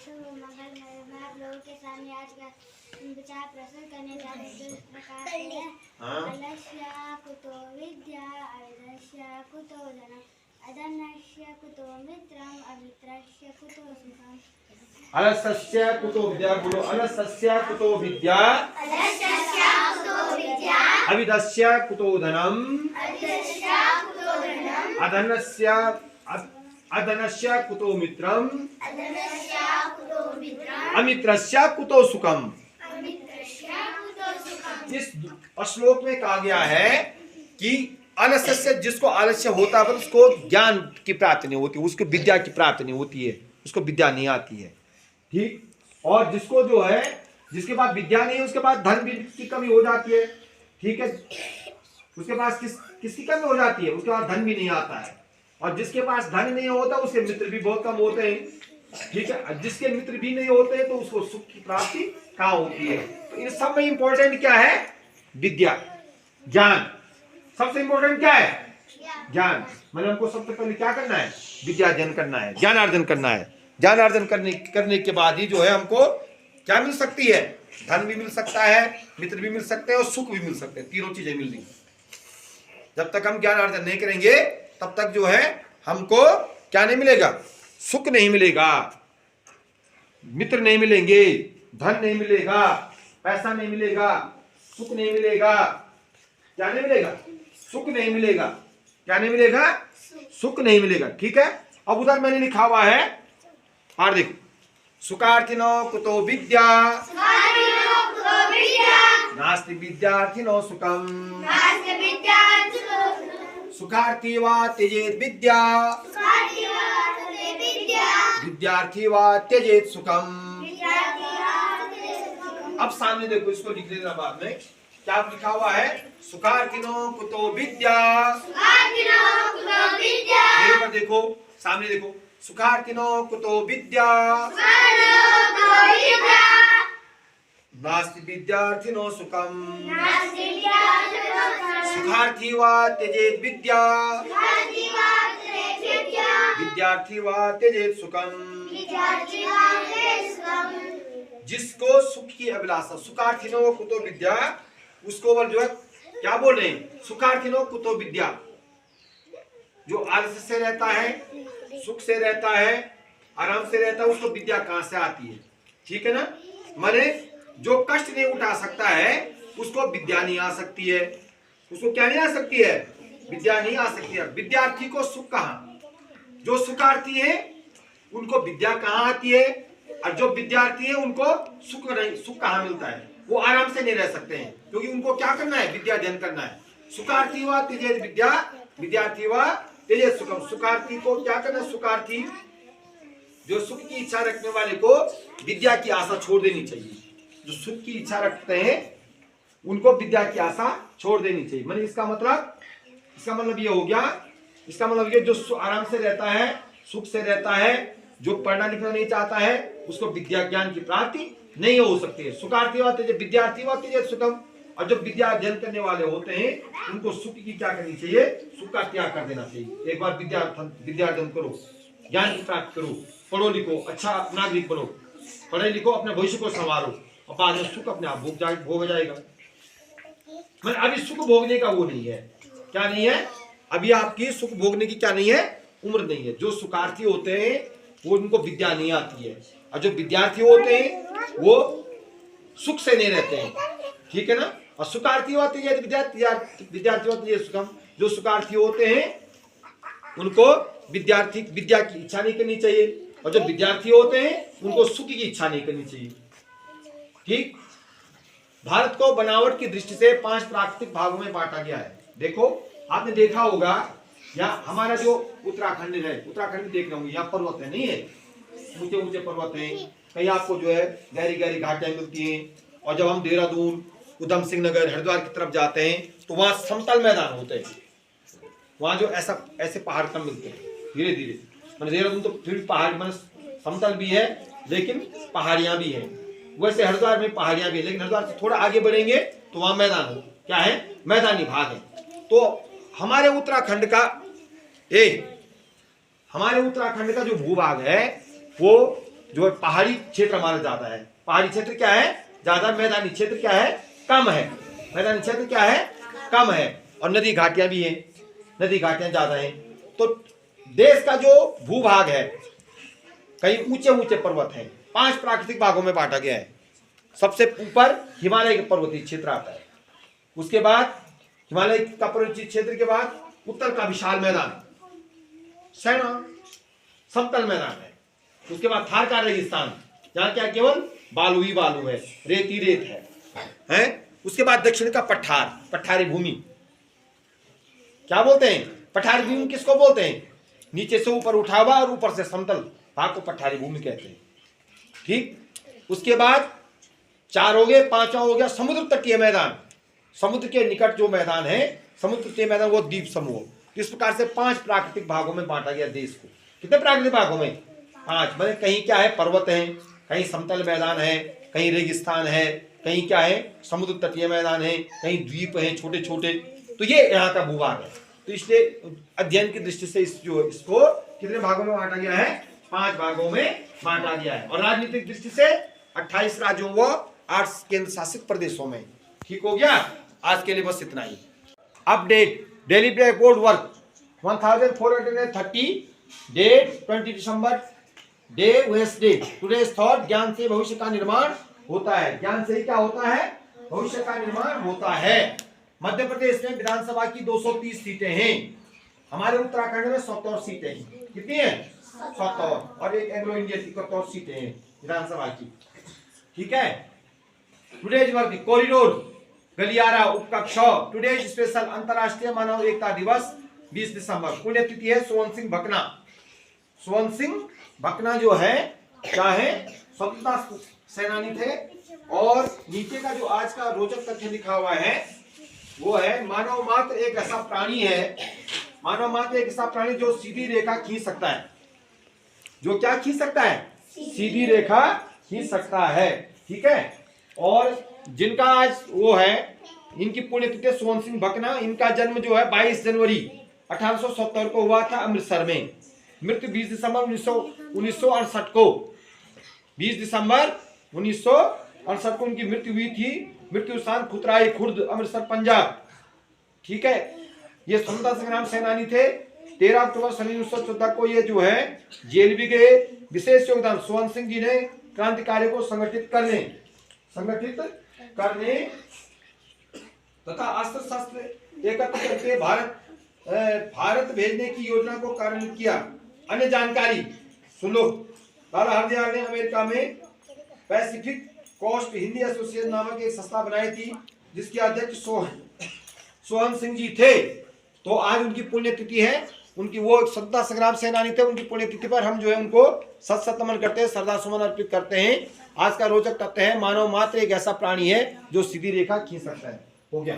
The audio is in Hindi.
मैं आप लोगों के सामने आज का विचार प्रस्तुत करने जा रहे हैं। इस प्रकार से अलस्य कुतो विद्या अविद्यस्य कुतो धनम् अधनस्य कुतो मित्रम् अमित्रस्य कुतो सुखम्। अलस्य कुतो विद्या बोलो। अलस्य कुतो विद्या अविद्यस्य कुतो धनम् अधनस्य कुतो मित्रम् अमित्रस्य कुतो सुखम्। इस श्लोक में कहा गया है कि आलस्य, जिसको आलस्य होता है उसको ज्ञान की प्राप्ति नहीं होती, उसको विद्या की प्राप्ति नहीं होती है, उसको विद्या नहीं आती है। ठीक। और जिसको जो है, जिसके पास विद्या नहीं है उसके पास धन भी की कमी हो जाती है। ठीक है। उसके पास किसकी कमी हो जाती है? उसके पास धन भी नहीं आता है। और जिसके पास धन नहीं होता उसके मित्र भी बहुत कम होते हैं। ठीक है। जिसके मित्र भी नहीं होते तो उसको सुख की प्राप्ति कहाँ होती है? तो इन सब में इंपॉर्टेंट क्या है? विद्या, ज्ञान। सबसे इंपॉर्टेंट क्या है? ज्ञान। मतलब हमको सबसे पहले क्या करना है? विद्या अर्जन करना है, ज्ञान अर्जन करना है। ज्ञान अर्जन करने के बाद ही जो है हमको क्या मिल सकती है? धन भी मिल सकता है, मित्र भी मिल सकते हैं और सुख भी मिल सकते हैं। तीनों चीजें मिल रही। जब तक हम ज्ञान अर्जन नहीं करेंगे तब तक जो है हमको क्या नहीं मिलेगा? सुख नहीं मिलेगा, मित्र नहीं मिलेंगे, धन नहीं मिलेगा, पैसा नहीं मिलेगा, सुख नहीं मिलेगा। क्या नहीं मिलेगा? सुख नहीं मिलेगा। क्या नहीं मिलेगा? सुख नहीं मिलेगा। ठीक है। अब उधर मैंने लिखा हुआ है, और देखो, सुखार्थिनो कुतो विद्या नास्ति विद्यार्थिनो सुखम सुखार्थी वा त्यजेत विद्या विद्यार्थी वा त्यजेत सुखम। अब सामने देखो, इसको लिख देना बाद में। क्या लिखा हुआ है? सुखार्थिनो कुतो विद्या। मेरे पर देखो, सामने देखो। सुखार्थिनो कुतो विद्या नास्ति विद्यार्थिनो सुखम सुखार्थी वा त्यजेत विद्या विद्यार्थी वा त्यजेत सुखम। जिसको सुख की अभिलाषा, सुखार्थिनो कुतो विद्या, उसको जो है क्या बोल रहे हैं? सुखार्थिनो कुतो विद्या। जो आलस्य से रहता है, सुख से रहता है, आराम से रहता है, उसको विद्या कहां से आती है? ठीक है ना। माने जो कष्ट नहीं उठा सकता है उसको विद्या नहीं आ सकती है। उसको क्या नहीं आ सकती है? विद्या नहीं आ सकती है। विद्यार्थी को सुख कहां? जो सुखार्थी है उनको विद्या कहां आती है? और जो विद्यार्थी है उनको सुख नहीं, सुख कहां मिलता है? वो आराम से नहीं रह सकते हैं, क्योंकि उनको क्या करना है? विद्या अध्ययन करना है। सुखार्थी व त्यजेत विद्या विद्यार्थी व त्यजेत सुखम। सुखार्थी को क्या करना? सुखार्थी जो सुख की इच्छा रखने वाले को विद्या की आशा छोड़ देनी चाहिए। जो सुख की इच्छा रखते हैं उनको विद्या की आशा छोड़ देनी चाहिए। मतलब इसका मतलब ये हो गया, इसका मतलब ये जो आराम से रहता है, सुख से रहता है, जो पढ़ना लिखना नहीं चाहता है, उसको विद्या ज्ञान की प्राप्ति नहीं हो सकती है। सुखार्थी व त्यजेत विद्यार्थी व त्यजेत सुखम। और जो विद्या अध्ययन करने वाले होते हैं उनको सुख की क्या करनी चाहिए? सुख का त्याग कर देना चाहिए। एक बार विद्या अध्ययन करो, ज्ञान की प्राप्ति करो, पढ़ो लिखो, अच्छा नागरिक बनो, पढ़े लिखो, अपने भविष्य को संवारो, और बाद में सुख अपने आप भोग जाएगा। मतलब अभी सुख भोगने का वो नहीं है। क्या नहीं है? अभी आपकी सुख भोगने की क्या नहीं है? उम्र नहीं है। जो सुखार्थी होते हैं वो उनको विद्या नहीं आती है, और जो विद्यार्थी होते हैं वो सुख से नहीं रहते हैं। ठीक है ना। और सुखार्थी होते हैं विद्यार्थी होते हैं सुखम। जो सुखार्थी होते हैं उनको विद्या की इच्छा नहीं करनी चाहिए, और जो विद्यार्थी होते हैं उनको सुख की इच्छा नहीं करनी चाहिए। ठीक। भारत को बनावट की दृष्टि से 5 प्राकृतिक भागों में बांटा गया है। देखो, आपने देखा होगा, यहाँ हमारा जो उत्तराखंड है, उत्तराखंड देख रहे होंगे, यहाँ पर्वत है, नहीं है? ऊंचे ऊंचे पर्वत हैं, कहीं आपको जो है गहरी गहरी घाटियां मिलती हैं। और जब हम देहरादून, उधम सिंह नगर, हरिद्वार की तरफ जाते हैं तो वहाँ समतल मैदान होते हैं। वहाँ जो ऐसे पहाड़ कम मिलते हैं, धीरे धीरे। मतलब देहरादून तो फिर पहाड़ मतलब समतल भी है लेकिन पहाड़ियां भी हैं। वैसे हरिद्वार में पहाड़ियां भी है, लेकिन हरिद्वार से थोड़ा आगे बढ़ेंगे तो वहाँ मैदान है। क्या है? मैदानी भाग है। तो हमारे उत्तराखंड का जो भूभाग है वो जो पहाड़ी क्षेत्र हमारा ज्यादा है। पहाड़ी क्षेत्र क्या है? ज्यादा। मैदानी क्षेत्र क्या है? कम है। मैदानी क्षेत्र क्या है? कम है। और नदी घाटियां भी हैं, नदी घाटियां ज्यादा हैं। तो देश का जो भूभाग है, कई ऊंचे ऊंचे पर्वत हैं, 5 प्राकृतिक भागों में बांटा गया है। सबसे ऊपर हिमालय का पर्वतीय क्षेत्र आता है, उसके बाद हिमालय का पर्वतीय क्षेत्र के बाद उत्तर का विशाल मैदान, सेना समतल मैदान है। उसके बाद थार का रेगिस्तान, जहां क्या केवल बालू ही बालू है, रेत ही रेत है? उसके बाद दक्षिण का पठार, पठारी भूमि। क्या बोलते हैं? पठारी भूमि किसको बोलते हैं? नीचे से ऊपर उठा हुआ और ऊपर से समतल भाग को पठारी भूमि कहते हैं। ठीक। उसके बाद 4 हो गए। 5वां हो गया समुद्र तटीय मैदान। समुद्र के निकट जो मैदान है, समुद्र तटीय मैदान, वो द्वीप समूह। इस प्रकार से 5 प्राकृतिक भागों में बांटा गया देश को। कितने प्राकृतिक भागों में? 5। मतलब कहीं क्या है? पर्वत है, कहीं समतल मैदान है, कहीं रेगिस्तान है, कहीं क्या है? समुद्र तटीय मैदान है, कहीं द्वीप है छोटे छोटे। तो ये यहाँ का भूभाग है। तो इसलिए अध्ययन की दृष्टि से इसको कितने भागों में बांटा गया है? 5 भागों में बांटा गया है। और राजनीतिक दृष्टि से 28 राज्यों व 8 केंद्र शासित प्रदेशों में। ठीक हो गया? आज के लिए बस इतना ही। Update daily black board work 1430 date 20 दिसंबर डे वेडनेसडे। टुडेज थॉट, ज्ञान से भविष्य का निर्माण होता है। ज्ञान से ही क्या होता है? भविष्य का निर्माण होता है। मध्य प्रदेश में विधानसभा की 230 सीटें हैं। हमारे उत्तराखंड में 77 सीटें हैं। कितनी है? 77। और एक एंग्लो इंडियन की 71 सीटें हैं विधानसभा की। ठीक है। टुडेज वर्क कॉरिडोर गलियारा उपकक्ष। टुडेज स्पेशल अंतर्राष्ट्रीय मानव एकता दिवस 20 दिसंबर। पुण्यतिथि है सोवन सिंह भकना। सोवन सिंह भकना जो है क्या है? स्वतंत्रता सेनानी थे। और नीचे का जो आज का रोचक तथ्य लिखा हुआ है वो है मानव मात्र एक ऐसा प्राणी है, मानव मात्र एक ऐसा प्राणी जो सीधी रेखा खींच सकता है। जो क्या खींच सकता है? सीधी रेखा खींच सकता है। ठीक है। और जिनका आज वो है, इनकी पुण्यतिथि सोवन सिंह भकना। इनका जन्म जो है 22 जनवरी 1870 को हुआ था अमृतसर में। मृत्यु 20 दिसंबर 1968 को। 20 दिसंबर 1968 को उनकी मृत्यु हुई थी। मृत्यु स्थान खुतराई खुर्द, अमृतसर, पंजाब। ठीक है। ये स्वतंत्रता संग्राम सेनानी थे। 13 अक्टूबर 1914 को ये जो है जेल भी गए। विशेष योगदान सोवन सिंह जी ने क्रांतिकारी को संगठित करने तथा अस्त्र शस्त्र एकत्र करके भारत भेजने की योजना को कार्यान्वित किया। अन्य जानकारी सुन लो। लाला हरदयाल ने अमेरिका में पैसिफिक कोस्ट हिंदी एसोसिएशन नामक एक संस्था बनाई थी, जिसके अध्यक्ष सोवन सिंह जी थे। तो आज उनकी पुण्यतिथि है। उनकी वो स्वतंत्रता संग्राम सेनानी थे। उनकी पुण्यतिथि पर हम जो है उनको सत नमन करते हैं, श्रद्धा सुमन अर्पित करते हैं। आज का रोचक तथ्य है मानव मात्र एक ऐसा प्राणी है जो सीधी रेखा खींच सकता है। हो गया।